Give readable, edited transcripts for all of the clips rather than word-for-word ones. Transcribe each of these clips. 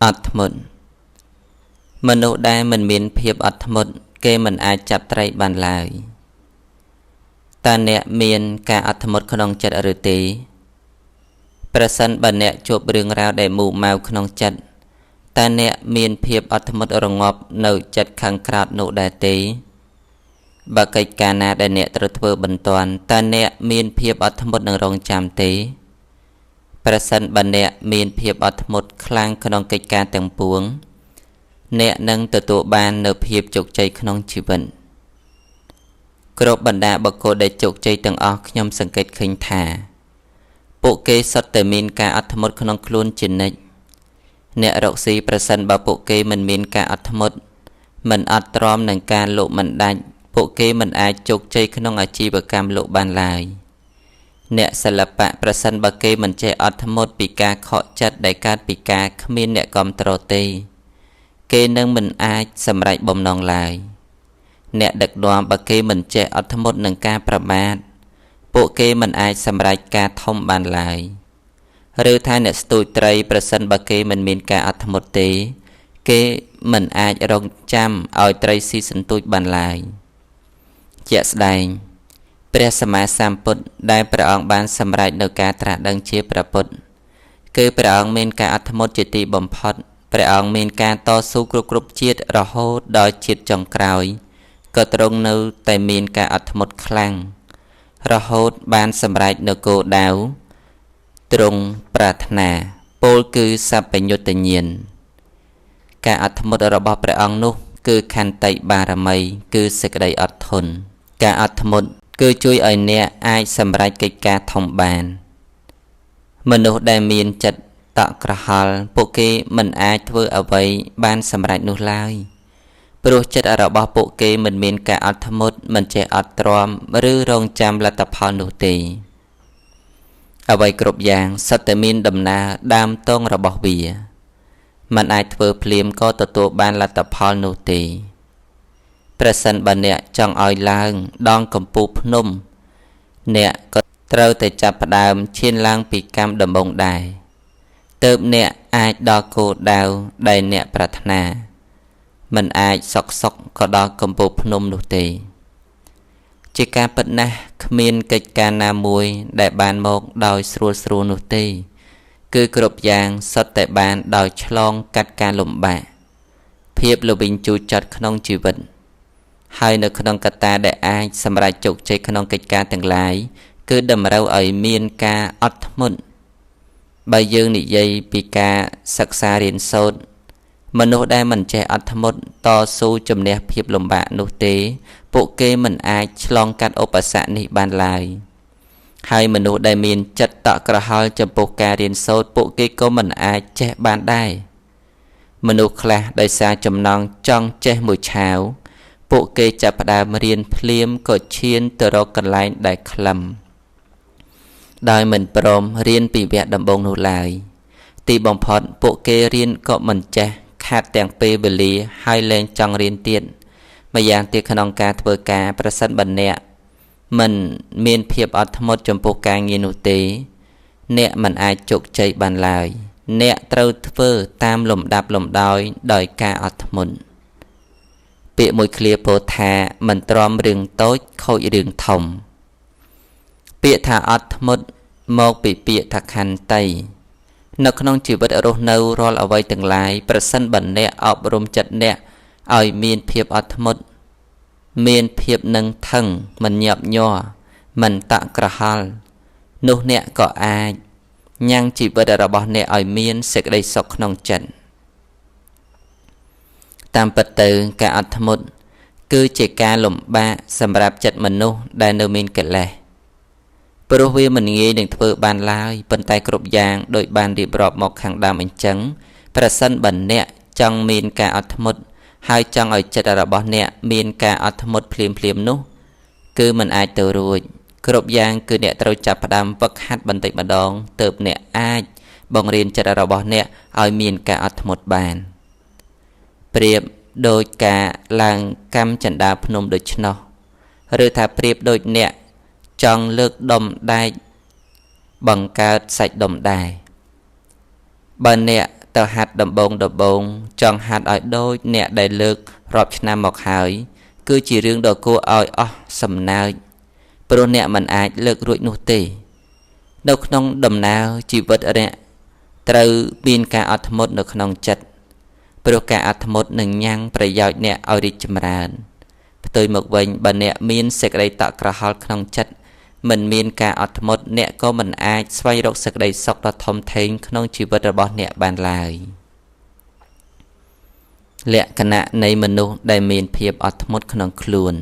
អត់ធ្មត់មនុស្សដែលមិនមានភាពអត់ធ្មត់គេមិនអាចចាប់ត្រីបានឡើយតើអ្នកមានការអត់ធ្មត់ក្នុងចិត្តឬទេប្រសិនបើអ្នកជួបរឿងរ៉ាវដែលមូម៉ៅក្នុងចិត្តតើអ្នកមានភាពអត់ធ្មត់រងាប់នៅចិត្តខាងក្រោតនោះដែរទេបើកិច្ចការណាដែលអ្នកត្រូវធ្វើបន្ទាន់តើអ្នកមានភាពអត់ធ្មត់នឹងរងចាំទេប្រសិនបើអ្នកមានភាពអត់ធ្មត់ខ្លាំងក្នុងកិច្ចការទាំងពួងអ្នកនឹងទទួលបាននូវភាពជោគជ័យក្នុងជីវិតគ្រប់បណ្ដាបុគ្គលដែលជោគជ័យទាំងអស់ខ្ញុំសង្កេតឃើញថាពួកគេសុទ្ធតែមានការអត់ធ្មត់ក្នុងខ្លួនជានិច្ចអ្នករកស៊ីប្រសិនបើពួកគេមិនមានការអត់ធ្មត់មិនអត់ទ្រាំនឹងការលក់មិនដាច់ពួកគេមិនអាចជោគជ័យក្នុងអាជីវកម្មលក់បានឡើយអ្នកសិល្បៈប្រសិនបើគេមិនចេះអត់ធ្មត់ពីការខកចិត្តដែលកើតពីការគ្មានអ្នកគាំទ្រទេគេនឹងមិនអាចសម្រេចបំណងឡើយអ្នកដឹកនាំបើគេមិនចេះអត់ធ្មត់នឹងការប្រមាថពួកគេមិនអាចសម្រេចការធំបានឡើយឬថាអ្នកស្ទូចត្រីប្រសិនបើគេមិនមានការអត់ធ្មត់ទេគេមិនអាចរងចាំឲ្យត្រីស៊ីសន្ទូចបានឡើយជាក់ស្ដែងព្រះសម្មាសម្ពុទ្ធដែលព្រះអង្គបានសម្រេចនៅការត្រាស់ដឹងជាព្រះពុទ្ធគឺព្រះអង្គមានការអត់ធ្មត់ជាទីបំផុតព្រះអង្គមានការតស៊ូគ្រប់ជាតិរហូតដល់ជាតិចុងក្រោយក៏ទ្រង់នៅតែមានការអត់ធ្មត់ខ្លាំងរហូតបានសម្រេចនៅគោលដៅទ្រង់ប្រាថ្នាពោលគឺសัพពញ្ញុតញ្ញាណការអត់ធ្មត់របស់ព្រះអង្គនោះគឺខន្តីបារមីគឺសេចក្តីអត់ធន់ការអត់ធ្មត់គឺជួយឲ្យអ្នកអាចសម្រេចកិច្ចការធំបានមនុស្សដែលមានចិត្តតក់ក្រហល់ពួកគេមិនអាចធ្វើអ្វីបានសម្រេចនោះឡើយព្រោះចិត្តរបស់ពួកគេមិនមានការអត់ធ្មត់មិនចេះអត់ទ្រាំឬរងចាំលទ្ធផលនោះទេអ្វីគ្រប់យ៉ាងសុទ្ធតែមានដំណើរដើមតងរបស់វាមិនអាចធ្វើភ្លាមក៏ទទួលបានលទ្ធផលនោះទេប្រសិនបើអ្នកចង់ឲ្យឡើងដងកំពូលភ្នំអ្នកក៏ត្រូវតែចាប់ផ្ដើមឈានឡើងពីកម្មដំបូងដែរទើបអ្នកអាចដល់គោលដៅដែលអ្នកប្រាថ្នាមិនអាចសុកក៏ដល់កំពូលភ្នំនោះទេជាការពិតណាស់គ្មានកិច្ចការណាមួយដែលបានមកដោយស្រួលនោះទេគឺគ្រប់យ៉ាងសុទ្ធតែបានដោយឆ្លងកាត់ការលំបាកភាពល្វីងជូរចត់ក្នុងជីវិតហើយនៅក្នុងកត្តាដែលអាចសម្រេចជោគជ័យក្នុងកិច្ចការទាំងឡាយគឺតម្រូវឲ្យមានការអត់ធ្មត់បើយើងនិយាយពីការសិក្សារៀនសូត្រមនុស្សដែលមិនចេះអត់ធ្មត់តស៊ូជំនះភាពលំបាកនោះទេពួកគេមិនអាចឆ្លងកាត់ឧបសគ្គនេះបានឡើយហើយមនុស្សដែលមានចិត្តតក់ក្រហល់ចំពោះការរៀនសូត្រពួកគេក៏មិនអាចចេះបានដែរមនុស្សខ្លះដោយសារចំណង់ចង់ចេះមួយឆាវពួកគេចាប់ផ្ដើមរៀនភ្លាមក៏ឈានទៅរកកន្លែងដែលខ្លឹមដោយមិនព្រមរៀនពីវគ្គដំបូងនោះឡើយទីបំផុតពួកគេរៀនក៏មិនចេះខាតទាំងពេលវេលាហើយលែងចង់រៀនទៀតម្យ៉ាងទៀតក្នុងការធ្វើការប្រសិនបើអ្នកមិនមានភាពអត់ធ្មត់ចំពោះការងារនោះទេអ្នកមិនអាចជោគជ័យបានឡើយអ្នកត្រូវធ្វើតាមលំដាប់លំដោយដោយការអត់ធ្មត់ពាក្យមួយឃ្លាពោលថាមិនទ្រាំរឿងតូចខូចរឿងធំពាក្យថាអត់ធ្មត់មកពីពាក្យថាខន្តីនៅក្នុងជីវិតរស់នៅរាល់អ្វីទាំងឡាយប្រសិនបើអ្នកអប់រំចិត្តអ្នកឲ្យមានភាពអត់ធ្មត់មានភាពនឹងថឹងមិនញាប់ញ័រមិនតក់ក្រហល់នោះអ្នកក៏អាចញ៉ាំងជីវិតរបស់អ្នកឲ្យមានសេចក្តីសុខក្នុងចិត្តតាមពិតទៅការអត់ធ្មត់គឺជាការលំបាកសម្រាប់ចិត្តមនុស្សដែលនៅមានកិលេសព្រោះវាមិនងាយនឹងធ្វើបានឡើយប៉ុន្តែគ្រប់យ៉ាងដោយបានរៀបរាប់មកខាងដើមអញ្ចឹងប្រសិនបើអ្នកចង់មានការអត់ធ្មត់ហើយចង់ឲ្យចិត្តរបស់អ្នកមានការអត់ធ្មត់ភ្លាមនោះគឺមិនអាចទៅរួចគ្រប់យ៉ាងគឺអ្នកត្រូវចាប់ផ្ដើមហ្វឹកហាត់បន្តិចម្ដងទើបអ្នកអាចបង្រៀនចិត្តរបស់អ្នកឲ្យមានការអត់ធ្មត់បានប្រៀបដូចការឡើងកម្មចន្ទាភ្នំដូច្នោះឬថាប្រៀបដូចអ្នកចង់លើកដុំដែកបង្កើតសាច់ដុំដែរបើអ្នក ទៅហាត់ដំបងចង់ហាត់ឲ្យដូចអ្នកដែលលើករាប់ឆ្នាំមកហើយគឺជារឿងដ៏គួរឲ្យអស់សំណើចព្រោះអ្នកមិនអាចលើករួចនោះទេនៅក្នុងដំណើរជីវិតអ្នកត្រូវមានការអត់ធ្មត់នៅក្នុងចិត្តព្រោះការអត់ធ្មត់នឹងញ៉ាំងប្រយោជន៍អ្នកឲ្យរីកចម្រើនផ្ទុយមកវិញបើអ្នកមានសេចក្តីតក់ក្រហល់ក្នុងចិត្តមិនមានការអត់ធ្មត់អ្នកក៏មិនអាចស្វែងរកសេចក្តីសុខដ៏ធំធេងក្នុងជីវិតរបស់អ្នកបានឡើយលក្ខណៈនៃមនុស្សដែលមានភាពអត់ធ្មត់ក្នុងខ្លួន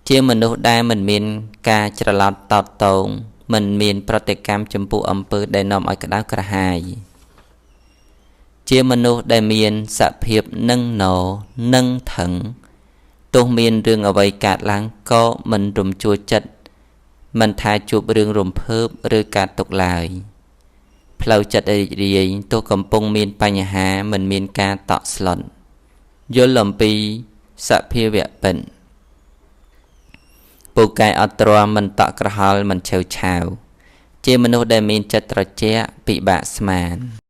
ជាមនុស្សដែលមិនមានការច្រឡោតតោតតងមិនមានប្រតិកម្មចំពោះអំពើដែលនាំឲ្យក្តៅក្រហាយជាមនុស្សដែលមានសភាពនឹងណនឹងថឹងទោះមានរឿងអ្វីកើតឡើងក៏មិនរំជួលចិត្តមិនថាជួបរឿងរំភើបឬការទុក្ខឡើយផ្លូវចិត្តរីករាយទោះកំពុងមានបញ្ហាមិនមានការតក់ស្លុតយល់អំពីសភាវៈពិតពូកែអត់ទ្រាំមិនតក់ក្រហល់មិនឆេវឆាវជាមនុស្សដែលមានចិត្តត្រជាក់ពិបាកស្មាន